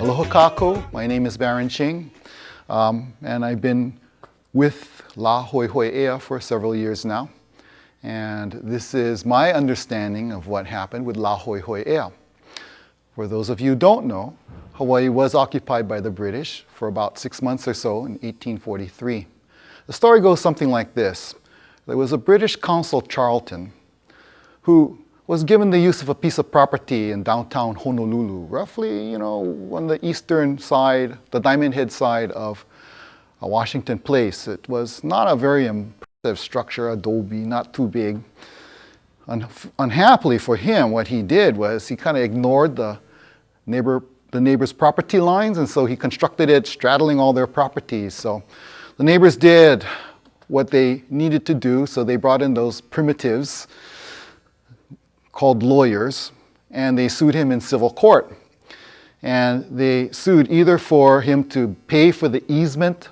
Aloha kako, my name is Baron Ching, and I've been with La Hoihoi Ea for several years now. And this is my understanding of what happened with La Hoihoi Ea. For those of you who don't know, Hawaii was occupied by the British for about 6 months or so in 1843. The story goes something like this. There was a British consul, Charlton, who was given the use of a piece of property in downtown Honolulu, roughly, on the eastern side, the Diamond Head side of Washington Place. It was not a very impressive structure, adobe, not too big. Unhappily for him, what he did was he kind of ignored the neighbor's property lines, and so he constructed it straddling all their properties. So the neighbors did what they needed to do, so they brought in those primitives called lawyers, and they sued him in civil court. And they sued either for him to pay for the easement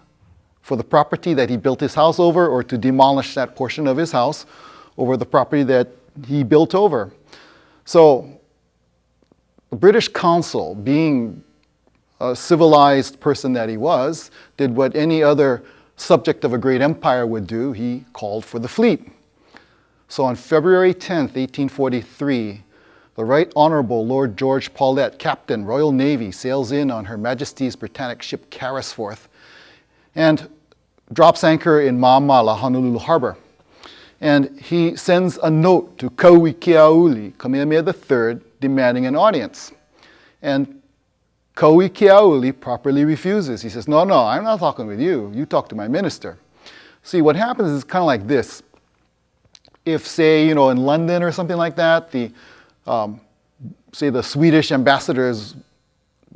for the property that he built his house over, or to demolish that portion of his house over the property that he built over. So the British consul, being a civilized person that he was, did what any other subject of a great empire would do. He called for the fleet. So on February 10th, 1843, the Right Honorable Lord George Paulet, Captain, Royal Navy, sails in on Her Majesty's Britannic ship Carrisforth and drops anchor in Ma'amala, Honolulu Harbor. And he sends a note to Kauikeauli, Kamehameha III, demanding an audience. And Kauikeauli properly refuses. He says, no, I'm not talking with you. You talk to my minister. See, what happens is kind of like this. If, say, in London or something like that, say the Swedish ambassador's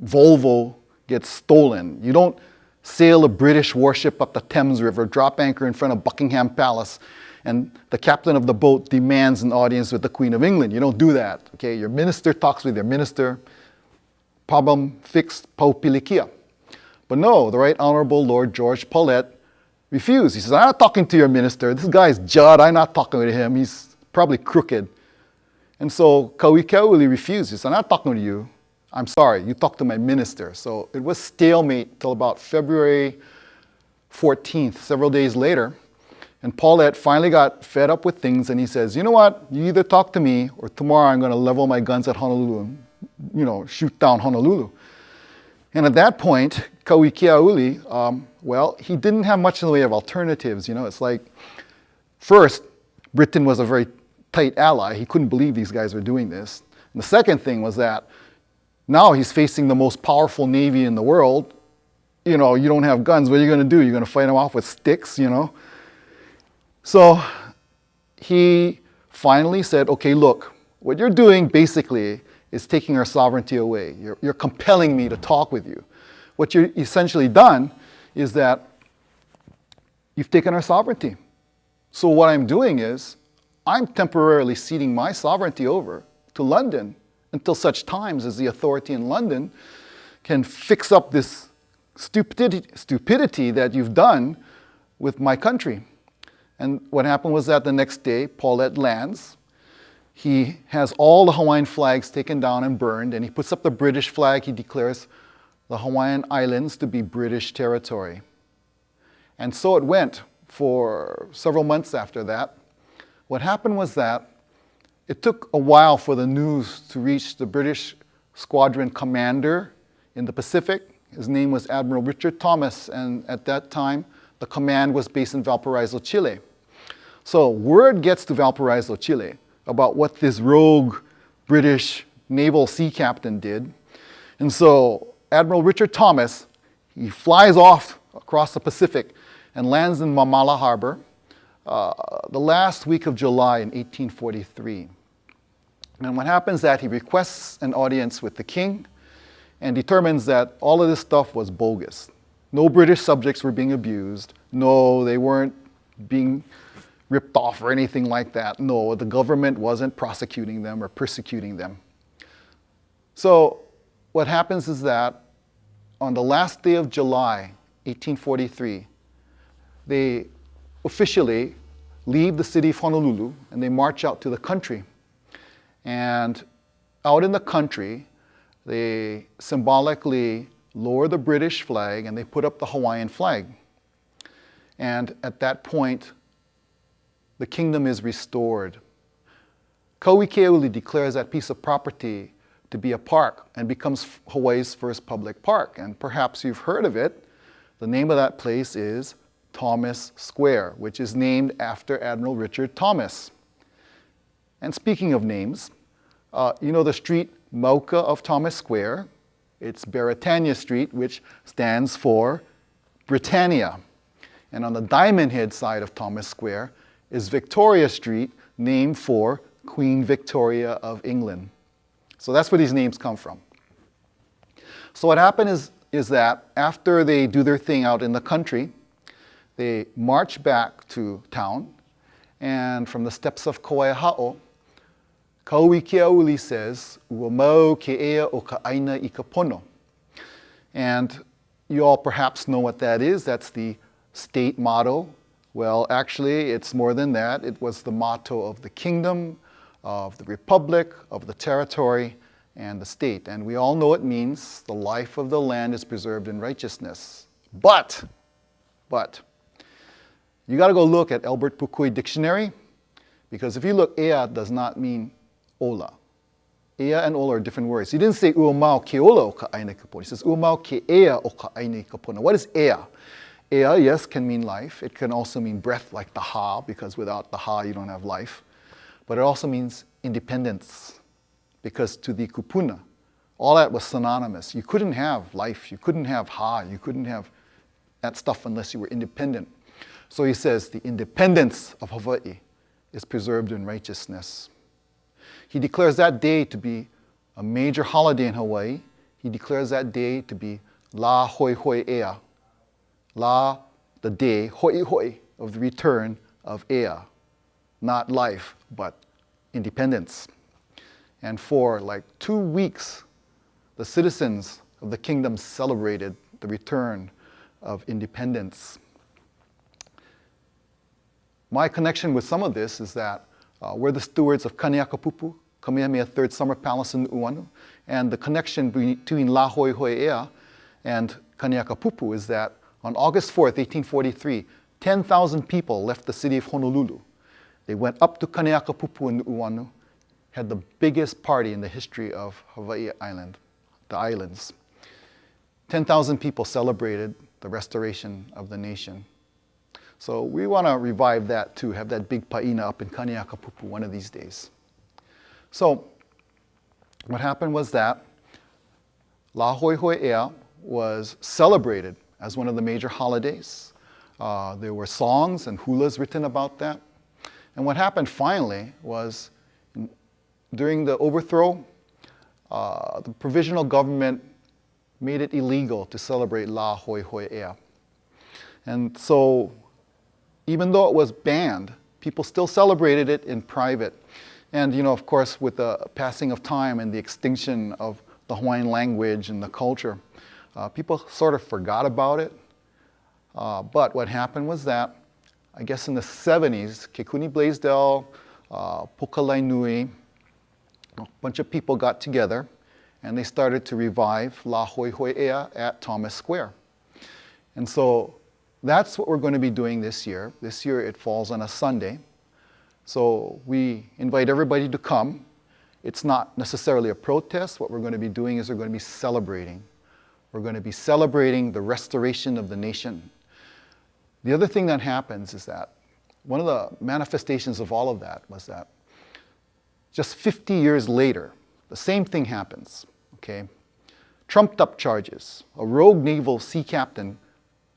Volvo gets stolen, you don't sail a British warship up the Thames River, drop anchor in front of Buckingham Palace, and the captain of the boat demands an audience with the Queen of England. You don't do that, okay? Your minister talks with your minister, problem fixed, paupilikia. But no, the Right Honorable Lord George Paulet refused. He says, I'm not talking to your minister. This guy's Judd. I'm not talking to him. He's probably crooked. And so Kauikeauli refused. He said, I'm not talking to you. I'm sorry. You talk to my minister. So it was stalemate till about February 14th, several days later. And Paulet finally got fed up with things, and he says, you know what? You either talk to me, or tomorrow I'm going to level my guns at Honolulu and, shoot down Honolulu. And at that point, Kauikeauli, he didn't have much in the way of alternatives. It's like, first, Britain was a very tight ally. He couldn't believe these guys were doing this. And the second thing was that now he's facing the most powerful navy in the world. You don't have guns. What are you going to do? You're going to fight them off with sticks, So he finally said, okay, look, what you're doing basically is taking our sovereignty away. You're compelling me to talk with you. What you've essentially done is that you've taken our sovereignty. So what I'm doing is I'm temporarily ceding my sovereignty over to London until such times as the authority in London can fix up this stupidity that you've done with my country. And what happened was that the next day, Paulet lands. He has all the Hawaiian flags taken down and burned, and he puts up the British flag. He declares the Hawaiian Islands to be British territory. And so it went for several months after that. What happened was that it took a while for the news to reach the British squadron commander in the Pacific. His name was Admiral Richard Thomas, and at that time, the command was based in Valparaiso, Chile. So word gets to Valparaiso, Chile, about what this rogue British naval sea captain did. And so Admiral Richard Thomas, he flies off across the Pacific and lands in Ma'amala Harbor the last week of July in 1843. And what happens is that he requests an audience with the king and determines that all of this stuff was bogus. No British subjects were being abused. No, they weren't being ripped off or anything like that. No, the government wasn't prosecuting them or persecuting them. So what happens is that on the last day of July, 1843, they officially leave the city of Honolulu and they march out to the country. And out in the country, they symbolically lower the British flag and they put up the Hawaiian flag. And at that point, the kingdom is restored. Kauikeauli declares that piece of property to be a park and becomes Hawaii's first public park. And perhaps you've heard of it. The name of that place is Thomas Square, which is named after Admiral Richard Thomas. And speaking of names, you know the street Mauka of Thomas Square? It's Beretania Street, which stands for Britannia. And on the Diamond Head side of Thomas Square is Victoria Street, named for Queen Victoria of England. So that's where these names come from. So what happened is that after they do their thing out in the country, they march back to town, and from the steps of Kauaihao, Kauikeauli says, "Ua mau ke ea o ka aina I ka pono." And you all perhaps know what that is. That's the state motto. Well, actually, it's more than that. It was the motto of the kingdom, of the republic, of the territory, and the state. And we all know it means the life of the land is preserved in righteousness. But, you got to go look at Albert Pukui Dictionary, because if you look, ea does not mean ola. Ea and ola are different words. He didn't say ua mau ke ola o ka aina ka pono. He says ua mau ke ea o ka aina ka pono. What is ea? Ea, yes, can mean life. It can also mean breath, like the ha, because without the ha, you don't have life. But it also means independence, because to the kupuna, all that was synonymous. You couldn't have life. You couldn't have ha. You couldn't have that stuff unless you were independent. So he says the independence of Hawaii is preserved in righteousness. He declares that day to be a major holiday in Hawaii. He declares that day to be La Hoihoi Ea. La, the day, hoihoi, of the return of Ea. Not life, but independence. And for like 2 weeks, the citizens of the kingdom celebrated the return of independence. My connection with some of this is that we're the stewards of Kaneakapupu, Kamehameha Third Summer Palace in Nu'uanu, and the connection between La Hoihoi Ea and Kaneakapupu is that on August 4th, 1843, 10,000 people left the city of Honolulu. They went up to Kaneakapupu in Nu'uanu, had the biggest party in the history of Hawaii Island, the islands. 10,000 people celebrated the restoration of the nation. So we want to revive that too, have that big paina up in Kaneakapupu one of these days. So what happened was that La Hoihoi Ea was celebrated as one of the major holidays. There were songs and hulas written about that. And what happened finally was during the overthrow, the provisional government made it illegal to celebrate La Hoihoi Ea. And so even though it was banned, people still celebrated it in private. And you know, of course, with the passing of time and the extinction of the Hawaiian language and the culture, people sort of forgot about it. But what happened was that, I guess in the 70s, Kekuni Blaisdell, Pokalai Nui, a bunch of people got together and they started to revive La Hoihoi Ea at Thomas Square. And so that's what we're going to be doing this year. This year it falls on a Sunday. So we invite everybody to come. It's not necessarily a protest. What we're going to be doing is we're going to be celebrating. We're going to be celebrating the restoration of the nation. The other thing that happens is that one of the manifestations of all of that was that just 50 years later, the same thing happens, okay? Trumped up charges. A rogue naval sea captain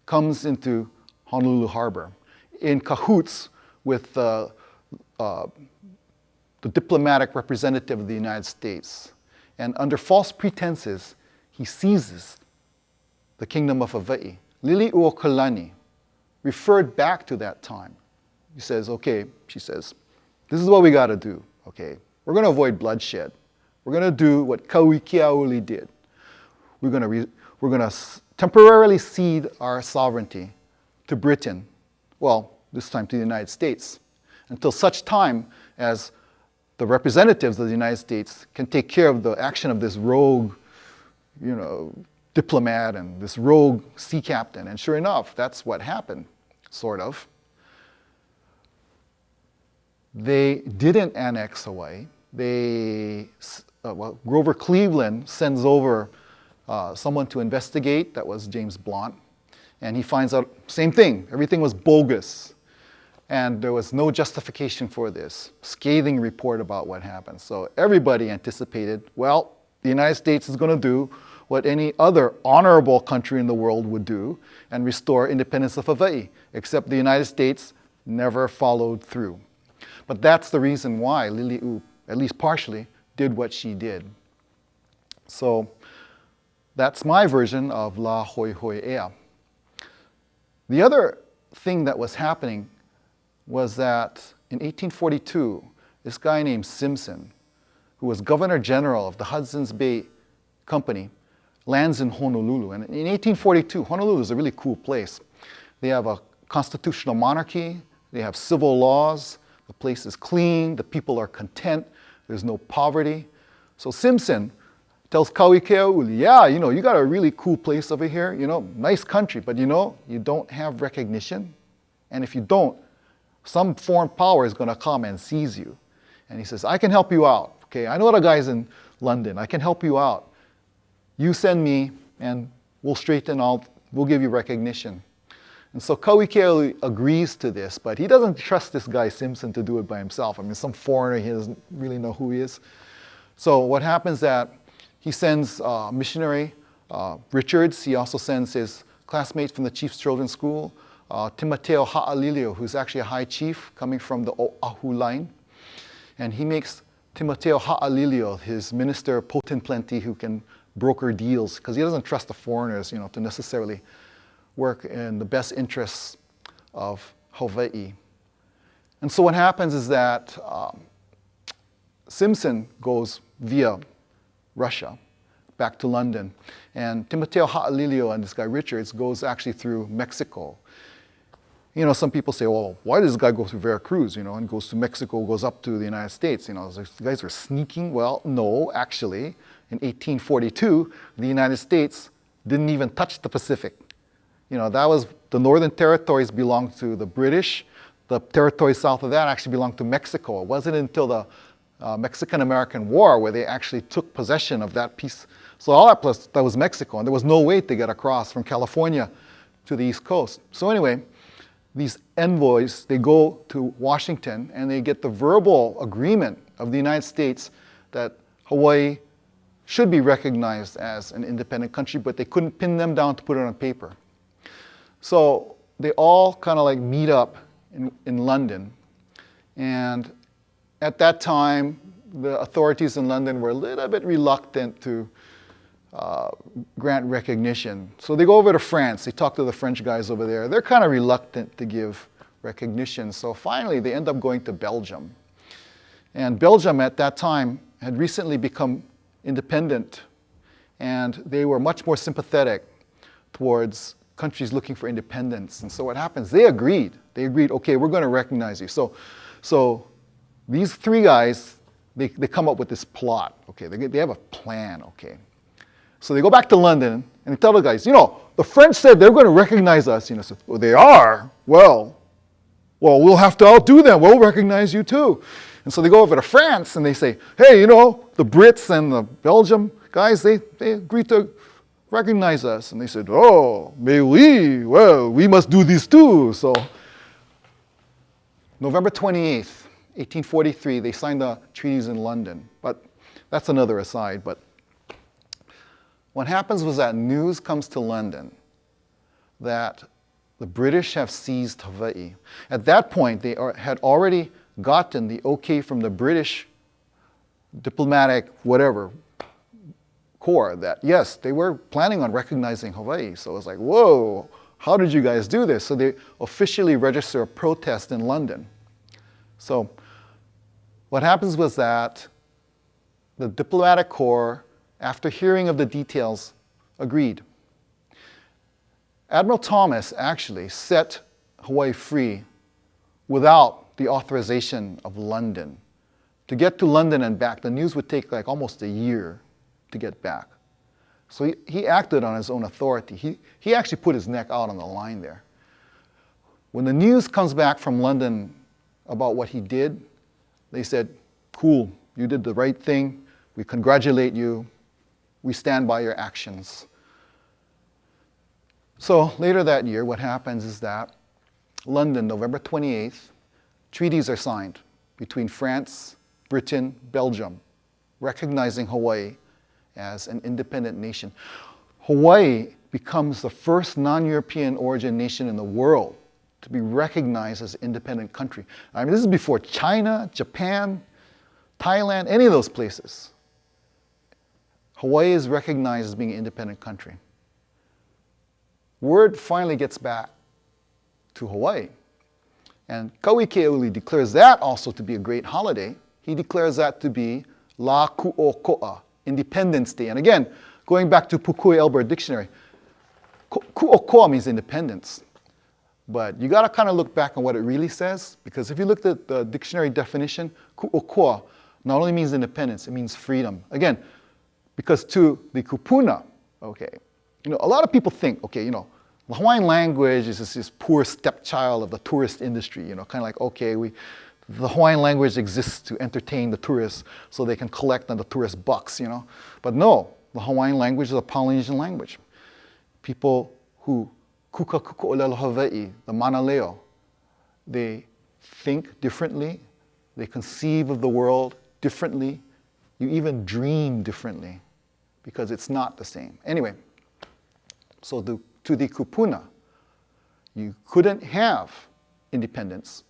comes into Honolulu Harbor in cahoots with the diplomatic representative of the United States. And under false pretenses, he seizes the kingdom of Hawaii. Liliuokalani referred back to that time. He says, okay, she says, this is what we got to do, okay? We're going to avoid bloodshed. We're going to do what Kauikeauli did. We're going to temporarily cede our sovereignty to Britain, well, this time to the United States, until such time as the representatives of the United States can take care of the action of this rogue diplomat and this rogue sea captain. And sure enough, that's what happened, sort of. They didn't annex Hawaii. Grover Cleveland sends over someone to investigate. That was James Blunt. And he finds out, same thing, everything was bogus. And there was no justification for this. Scathing report about what happened. So everybody anticipated, well, the United States is going to do what any other honorable country in the world would do and restore independence of Hawaii, except the United States never followed through. But that's the reason why Lili'u, at least partially, did what she did. So that's my version of La Hoihoi Ea. The other thing that was happening was that in 1842, this guy named Simpson, who was Governor General of the Hudson's Bay Company, lands in Honolulu. And in 1842, Honolulu is a really cool place. They have a constitutional monarchy, they have civil laws, the place is clean, the people are content, there's no poverty. So Simpson tells Kauikeauli, yeah, you got a really cool place over here, nice country, but you don't have recognition. And if you don't, some foreign power is going to come and seize you. And he says, I can help you out. Okay, I know the guys in London. I can help you out. You send me and we'll give you recognition. And so Kauikeauli agrees to this, but he doesn't trust this guy Simpson to do it by himself. I mean, some foreigner, he doesn't really know who he is. So what happens is that he sends missionary Richards. He also sends his classmates from the Chief's Children's School, Timoteo Haalilio, who's actually a high chief coming from the Oahu line. And he makes Timoteo Haalilio his minister potent plenty who can broker deals, because he doesn't trust the foreigners, to necessarily work in the best interests of Hawaii. And so what happens is that Simpson goes via Russia back to London, and Timoteo Haalilio and this guy Richards goes actually through Mexico. Some people say, well, why does this guy go through Veracruz, and goes to Mexico, goes up to the United States? These guys are sneaking. Well, no, actually, in 1842, the United States didn't even touch the Pacific. That was, the northern territories belonged to the British. The territory south of that actually belonged to Mexico. It wasn't until the Mexican-American War where they actually took possession of that piece. So all that plus, that was Mexico, and there was no way to get across from California to the East Coast. So anyway, these envoys, they go to Washington and they get the verbal agreement of the United States that Hawaii should be recognized as an independent country, but they couldn't pin them down to put it on paper. So they all kind of like meet up in London. And at that time, the authorities in London were a little bit reluctant to grant recognition. So they go over to France. They talk to the French guys over there. They're kind of reluctant to give recognition. So finally, they end up going to Belgium. And Belgium at that time had recently become independent, and they were much more sympathetic towards countries looking for independence. And so what happens, they agreed, okay, we're going to recognize you. So these three guys, they come up with this plot, okay, they have a plan, okay. So they go back to London and they tell the guys, the French said they're going to recognize us. So, well, they are? Well, we'll have to outdo them. We'll recognize you too. And so they go over to France and they say, hey, the Brits and the Belgium guys, they agreed to recognize us. And they said, oh, mais oui, well, we must do this too. So November 28th, 1843, they signed the treaties in London. But that's another aside. But what happens was that news comes to London that the British have seized Hawaii. At that point, they had already gotten the okay from the British diplomatic whatever corps that, yes, they were planning on recognizing Hawaii. So it was like, whoa, how did you guys do this? So they officially register a protest in London. So what happens was that the diplomatic corps, after hearing of the details, agreed. Admiral Thomas actually set Hawaii free without the authorization of London. To get to London and back, the news would take like almost a year to get back. So he acted on his own authority. He actually put his neck out on the line there. When the news comes back from London about what he did, they said, cool, you did the right thing. We congratulate you. We stand by your actions. So later that year, what happens is that London, November 28th, treaties are signed between France, Britain, Belgium, recognizing Hawaii as an independent nation. Hawaii becomes the first non-European origin nation in the world to be recognized as an independent country. I mean, this is before China, Japan, Thailand, any of those places. Hawaii is recognized as being an independent country. Word finally gets back to Hawaii. And Kauikeauli declares that also to be a great holiday. He declares that to be La Ku'oko'a, Independence Day. And again, going back to Pukui Elbert Dictionary, Ku'oko'a means independence. But you got to kind of look back on what it really says, because if you looked at the dictionary definition, Ku'oko'a not only means independence, it means freedom. Again, because to the kupuna, okay, a lot of people think, okay, the Hawaiian language is this poor stepchild of the tourist industry, kind of like, okay, the Hawaiian language exists to entertain the tourists so they can collect on the tourist bucks, But no, the Hawaiian language is a Polynesian language. People who kuka kuko'olelo Hawaii, the manaleo, they think differently, they conceive of the world differently, you even dream differently, because it's not the same. Anyway, so to the kupuna, you couldn't have independence.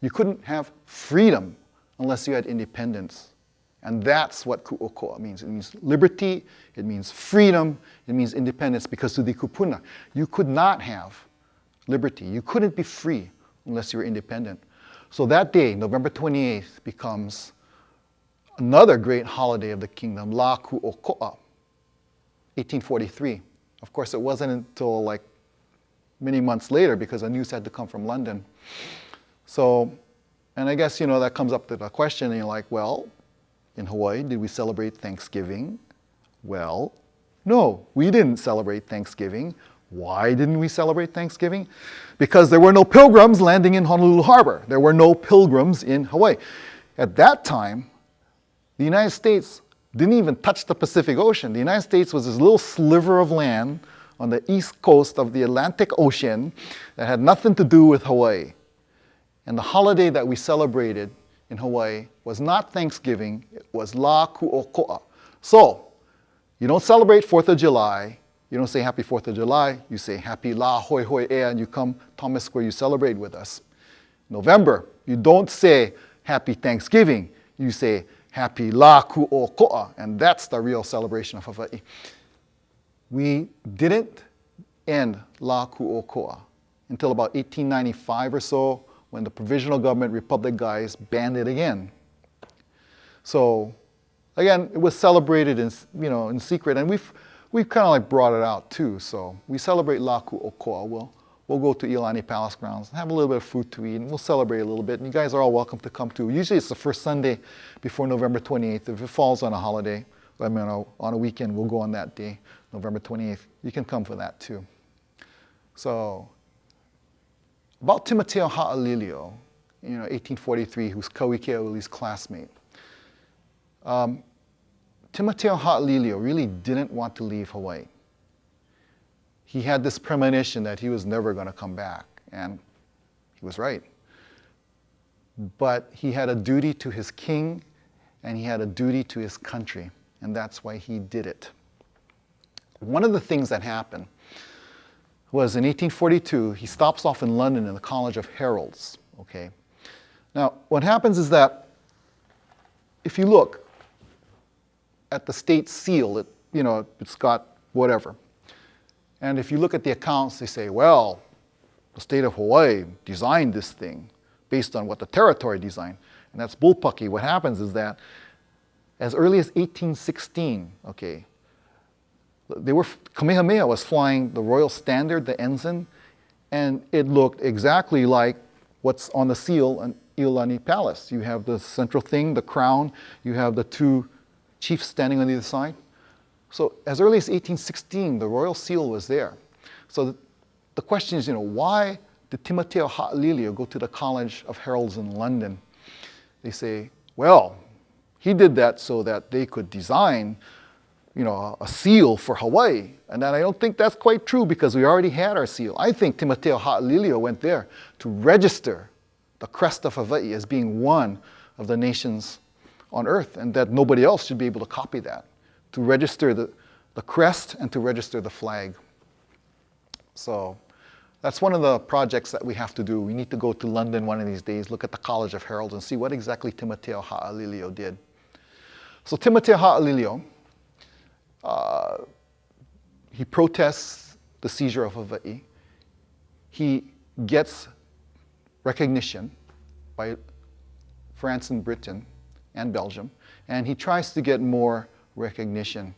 You couldn't have freedom unless you had independence. And that's what ku'oko'a means. It means liberty, it means freedom, it means independence, because to the kupuna, you could not have liberty. You couldn't be free unless you were independent. So that day, November 28th, becomes another great holiday of the kingdom, La Ku'oko'a, 1843. Of course, it wasn't until like many months later, because the news had to come from London. So, and I guess, that comes up to the question, and you're like, well, in Hawaii, did we celebrate Thanksgiving? Well, no, we didn't celebrate Thanksgiving. Why didn't we celebrate Thanksgiving? Because there were no pilgrims landing in Honolulu Harbor. There were no pilgrims in Hawaii. At that time, the United States didn't even touch the Pacific Ocean. The United States was this little sliver of land on the east coast of the Atlantic Ocean that had nothing to do with Hawaii. And the holiday that we celebrated in Hawaii was not Thanksgiving, it was La Ku'oko'a. So, you don't celebrate 4th of July, you don't say Happy 4th of July, you say Happy La Hoihoi Ea, and you come Thomas Square, you celebrate with us. November, you don't say Happy Thanksgiving, you say Happy La Ku'oko'a, and that's the real celebration of Hawaii. We didn't end La Ku'oko'a until about 1895 or so, when the provisional government Republic guys banned it again. So, again, it was celebrated in secret, and we've kind of like brought it out too. So we celebrate La Ku'oko'a. We'll go to Iolani Palace grounds and have a little bit of food to eat, and we'll celebrate a little bit. And you guys are all welcome to come too. Usually it's the first Sunday before November 28th. If it falls on a holiday, on a weekend, we'll go on that day, November 28th. You can come for that too. So, about Timoteo Haalilio, 1843, who's Kauikeauli's classmate. Timoteo Haalilio really didn't want to leave Hawaii. He had this premonition that he was never going to come back, and he was right. But he had a duty to his king, and he had a duty to his country, and that's why he did it. One of the things that happened was in 1842, he stops off in London in the College of Heralds, okay? Now, what happens is that if you look at the state seal, it's got whatever. And if you look at the accounts, they say, well, the state of Hawaii designed this thing based on what the territory designed. And that's bullpucky. What happens is that as early as 1816, okay, Kamehameha was flying the royal standard, the ensign, and it looked exactly like what's on the seal in Iolani Palace. You have the central thing, the crown, you have the two chiefs standing on either side. So as early as 1816, the royal seal was there. So the question is, why did Timoteo Haalilio go to the College of Heralds in London? They say, well, he did that so that they could design, a seal for Hawaii. And then I don't think that's quite true because we already had our seal. I think Timoteo Haalilio went there to register the crest of Hawaii as being one of the nations on earth, and that nobody else should be able to copy that, to register the crest and to register the flag. So that's one of the projects that we have to do. We need to go to London one of these days, look at the College of Heralds and see what exactly Timoteo Haalilio did. So Timoteo Haalilio, he protests the seizure of Hawaii. He gets recognition by France and Britain and Belgium, and he tries to get more recognition.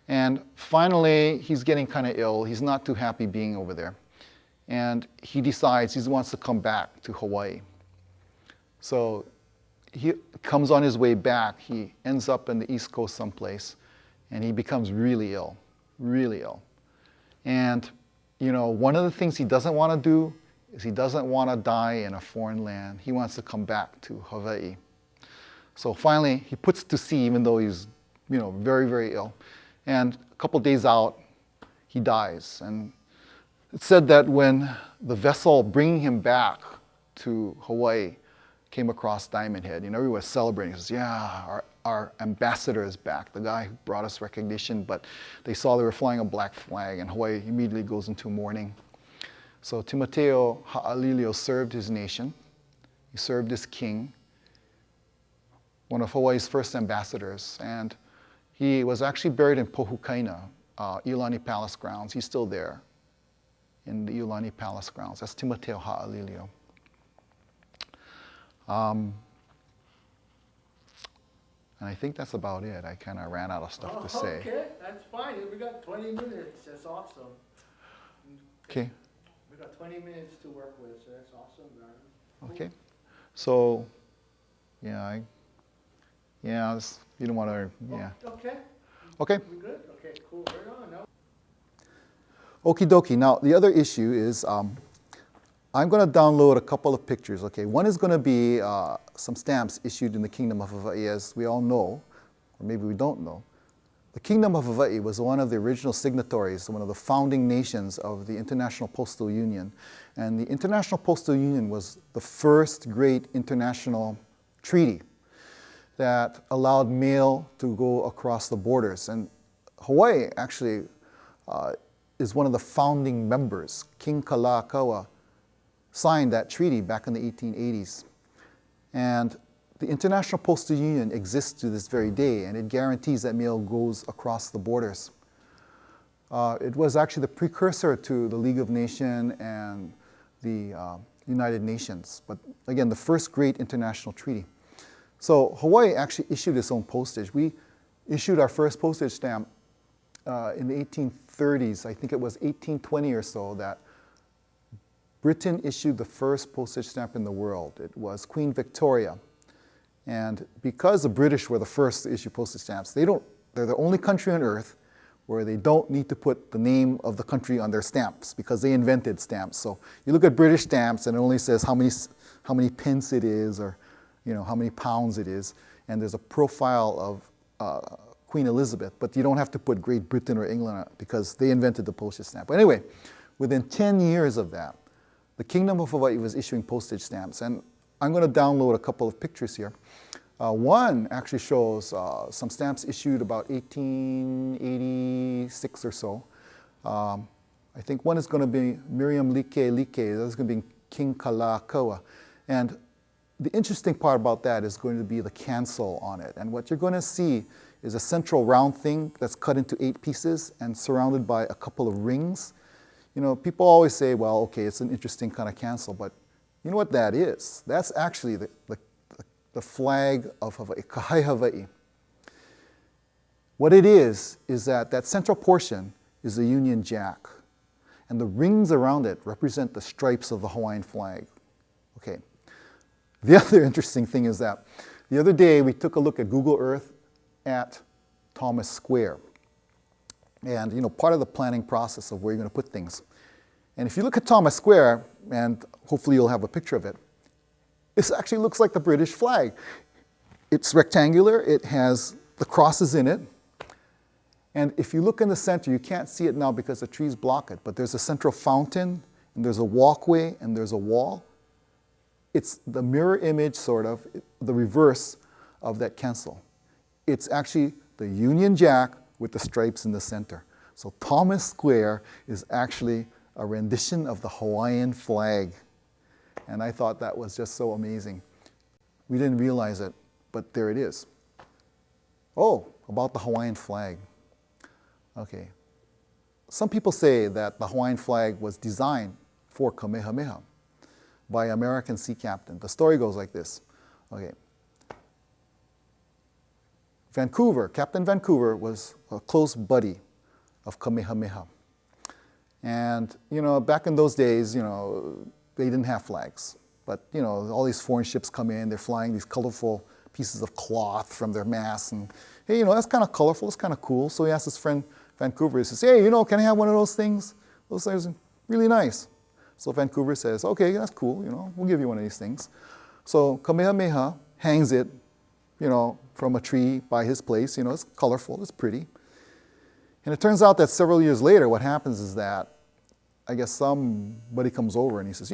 And finally, he's getting kind of ill. He's not too happy being over there. And he decides he wants to come back to Hawaii. So he comes on his way back. He ends up in the East Coast someplace, and he becomes really ill, really ill. And, one of the things he doesn't want to do is he doesn't want to die in a foreign land. He wants to come back to Hawaii. So finally, he puts to sea, even though he's, very, very ill. And a couple days out, he dies. And it's said that when the vessel bringing him back to Hawaii came across Diamond Head, everyone was celebrating. He says, yeah, our ambassador is back, the guy who brought us recognition. But they saw they were flying a black flag, and Hawaii immediately goes into mourning. So Timoteo Haalilio served his nation. He served his king, one of Hawaii's first ambassadors. And he was actually buried in Pohukaina, Iolani Palace grounds. He's still there in the Iolani Palace grounds. That's Timoteo Haalilio. And I think that's about it. I kind of ran out of stuff to say. Okay, that's fine. We got 20 minutes. That's awesome. Okay. We got 20 minutes to work with, so that's awesome, man. Cool. Okay. So, you don't want to, Okay. Okay. We good? Okay, cool. Right on. No. Okie dokie. Now, the other issue is I'm going to download a couple of pictures. Okay, one is going to be some stamps issued in the Kingdom of Hawaii, as we all know, or maybe we don't know. The Kingdom of Hawaii was one of the original signatories, one of the founding nations of the International Postal Union. And the International Postal Union was the first great international treaty that allowed mail to go across the borders. And Hawaii actually is one of the founding members. King Kalakaua signed that treaty back in the 1880s. And the International Postal Union exists to this very day, and it guarantees that mail goes across the borders. It was actually the precursor to the League of Nations and the United Nations, but again, the first great international treaty. So Hawaii actually issued its own postage. We issued our first postage stamp in the 1830s. I think it was 1820 or so that Britain issued the first postage stamp in the world. It was Queen Victoria. And because the British were the first to issue postage stamps, they're the only country on earth where they don't need to put the name of the country on their stamps because they invented stamps. So you look at British stamps and it only says how many pence it is, or how many pounds it is, and there's a profile of Queen Elizabeth, but you don't have to put Great Britain or England on it because they invented the postage stamp. But anyway, within 10 years of that, the Kingdom of Hawaii was issuing postage stamps, and I'm going to download a couple of pictures here. One actually shows some stamps issued about 1886 or so. I think one is going to be Miriam Like, that is going to be King Kalakaua. And the interesting part about that is going to be the cancel on it. And what you're going to see is a central round thing that's cut into 8 pieces and surrounded by a couple of rings. People always say, well, okay, it's an interesting kind of cancel, but you know what that is? That's actually the flag of Hawaii, Kahai Hawaii. What it is that central portion is the Union Jack, and the rings around it represent the stripes of the Hawaiian flag. Okay. The other interesting thing is that the other day we took a look at Google Earth at Thomas Square. and part of the planning process of where you're going to put things. And if you look at Thomas Square, and hopefully you'll have a picture of it, this actually looks like the British flag. It's rectangular, it has the crosses in it, and if you look in the center, you can't see it now because the trees block it, but there's a central fountain, and there's a walkway, and there's a wall. It's the mirror image, sort of, the reverse of that cancel. It's actually the Union Jack with the stripes in the center. So Thomas Square is actually a rendition of the Hawaiian flag. And I thought that was just so amazing. We didn't realize it, but there it is. Oh, about the Hawaiian flag. Okay. Some people say that the Hawaiian flag was designed for Kamehameha by an American sea captain. The story goes like this. Okay. Captain Vancouver was a close buddy of Kamehameha. And, back in those days, they didn't have flags. But, all these foreign ships come in, they're flying these colorful pieces of cloth from their masts. And, hey, that's kind of colorful, it's kind of cool. So he asked his friend Vancouver, he says, hey, can I have one of those things? Those things are really nice. So Vancouver says, okay, that's cool, we'll give you one of these things. So Kamehameha hangs it, from a tree by his place. It's colorful, it's pretty. And it turns out that several years later, what happens is that, I guess somebody comes over and he says,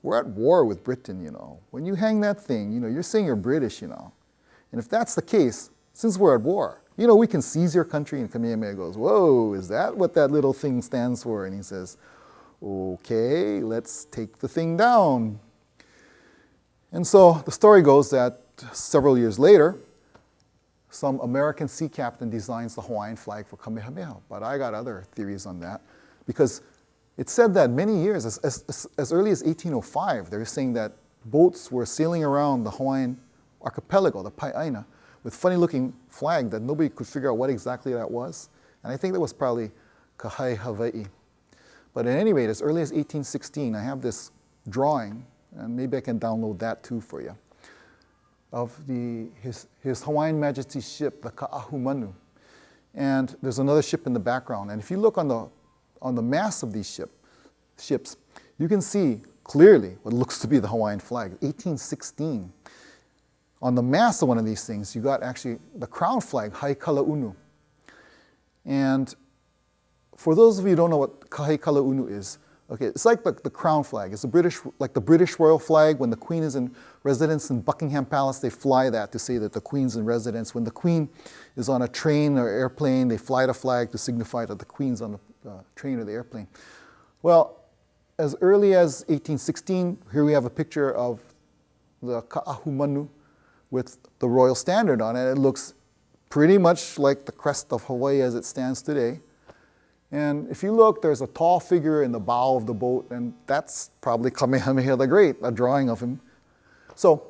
we're at war with Britain, When you hang that thing, you're saying you're British, And if that's the case, since we're at war, we can seize your country. And Kamehameha goes, whoa, is that what that little thing stands for? And he says, okay, let's take the thing down. And so the story goes that several years later, some American sea captain designs the Hawaiian flag for Kamehameha. But I got other theories on that, because it said that many years, as early as 1805, they were saying that boats were sailing around the Hawaiian archipelago, the Pai'aina, with funny-looking flag that nobody could figure out what exactly that was. And I think that was probably Kahai Hawaii. But at any rate, as early as 1816, I have this drawing, and maybe I can download that too for you, of his Hawaiian Majesty's ship, the Ka'ahumanu. And there's another ship in the background. And if you look on the mast of these ships, you can see clearly what looks to be the Hawaiian flag, 1816. On the mast of one of these things, you got actually the crown flag, Haikalaunu. And for those of you who don't know what Haikalaunu is, okay, it's like the crown flag. It's like the British royal flag. When the Queen is in residence in Buckingham Palace, they fly that to say that the Queen's in residence. When the Queen is on a train or airplane, they fly the flag to signify that the Queen's on the train or the airplane. Well, as early as 1816, here we have a picture of the Ka'ahumanu with the royal standard on it. It looks pretty much like the crest of Hawaii as it stands today. And if you look, there's a tall figure in the bow of the boat, and that's probably Kamehameha the Great, a drawing of him. So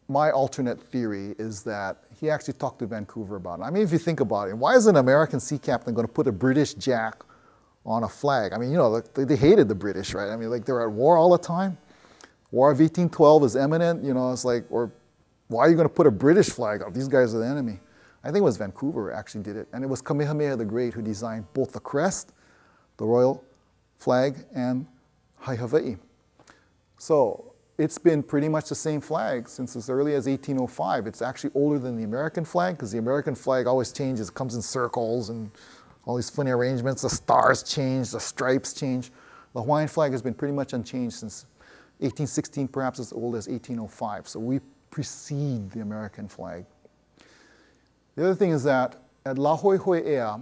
my alternate theory is that he actually talked to Vancouver about it. I mean, if you think about it, why is an American sea captain going to put a British jack on a flag? I mean, they hated the British, right? I mean, like, they're at war all the time. War of 1812 is imminent, it's like, or why are you going to put a British flag up? These guys are the enemy. I think it was Vancouver who actually did it. And it was Kamehameha the Great who designed both the crest, the royal flag, and Hawaii. So it's been pretty much the same flag since as early as 1805. It's actually older than the American flag, because the American flag always changes. It comes in circles and all these funny arrangements. The stars change, the stripes change. The Hawaiian flag has been pretty much unchanged since 1816, perhaps as old as 1805. So we precede the American flag. The other thing is that at La Hoihoi Ea,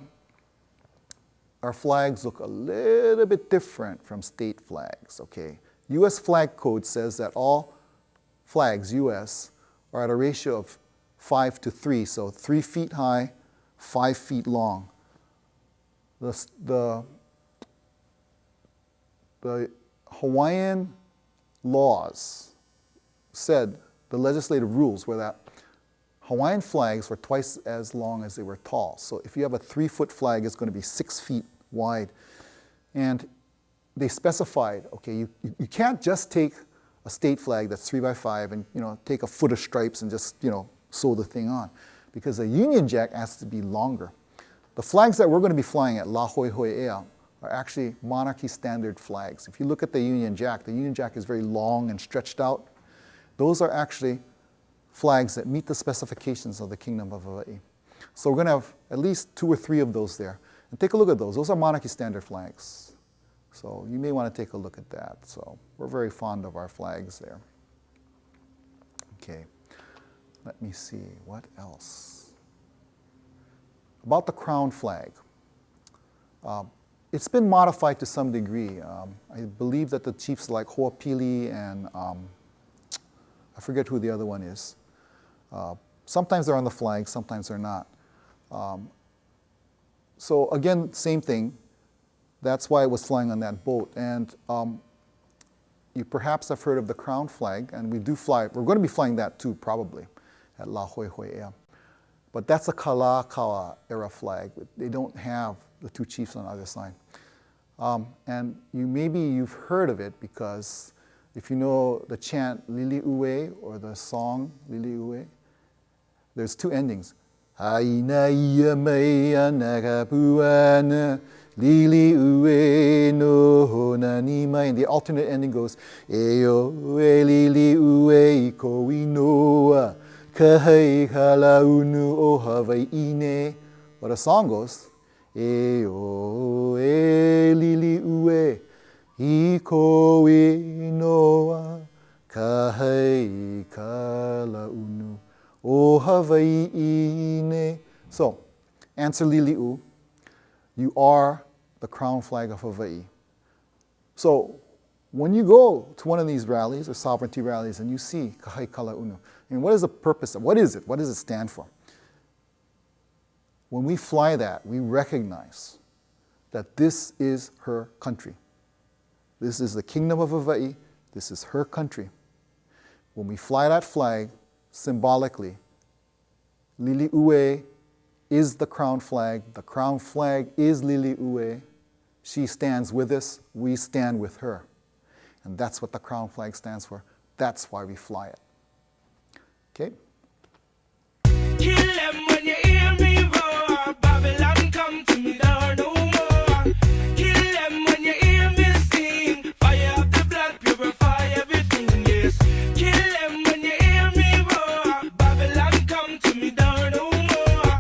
our flags look a little bit different from state flags, okay? U.S. flag code says that all flags, U.S., are at a ratio of 5:3, so 3 feet high, 5 feet long. The Hawaiian laws said, the legislative rules were that Hawaiian flags were twice as long as they were tall. So if you have a 3-foot flag, it's going to be 6 feet wide. And they specified, okay, you can't just take a state flag that's 3 by 5 and take a foot of stripes and just sew the thing on, because the Union Jack has to be longer. The flags that we're going to be flying at La Hoihoi are actually monarchy standard flags. If you look at the Union Jack is very long and stretched out. Those are actually flags that meet the specifications of the Kingdom of Hawaii. So we're going to have at least 2 or 3 of those there. And take a look at those. Those are monarchy standard flags. So you may want to take a look at that. So we're very fond of our flags there. Okay, let me see, what else? About the crown flag. It's been modified to some degree. I believe that the chiefs like Ho'opili and I forget who the other one is. Sometimes they're on the flag, sometimes they're not. So again, same thing. That's why it was flying on that boat. And you perhaps have heard of the crown flag, and we do fly. We're going to be flying that too, probably, at La Hoihoi. But that's a Kalakaua era flag. They don't have the 2 chiefs on either side. And maybe you've heard of it because if you know the chant Lili'ue or the song Lili'ue, there's 2 endings. Haina ia mea nagapuana Lili'ue no honani mai. And the alternate ending goes, Eo e Lili'ue ko inoa kahei halaunu o Hawaiian. But the song goes, Eo e Lili'ue iko inoa kahei kalaunu o Hawaiian. So, answer Lili'u. You are the crown flag of Hawaii. So, when you go to one of these rallies or sovereignty rallies and you see kahai kalaunu, what is the purpose of what is it? What does it stand for? When we fly that, we recognize that this is her country. This is the Kingdom of Hawaii. This is her country. When we fly that flag, symbolically, Lili'ue is the crown flag. The crown flag is Lili'ue. She stands with us. We stand with her. And that's what the crown flag stands for. That's why we fly it. Okay? Kill them when you hear me roar. Babylon come to me down no more. Kill them when you hear me sing. Fire of the blood purify everything, yes. Kill them when you hear me roar. Babylon come to me down no more.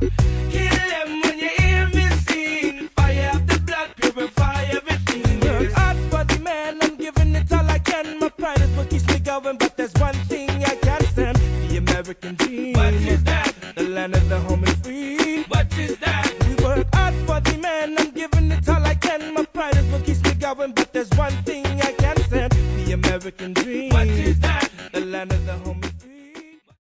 Kill them when you hear me sing. Fire of the blood purify everything, yes. Work hard for the man, I'm giving it all I can. My pride is what keeps me going, but there's one thing I can't stand. The American dream. What is that? The land of the home and free. What is that? We work hard for the man. I'm giving it all I can. My pride is what keeps me going, but there's one thing I can't stand. The American dream.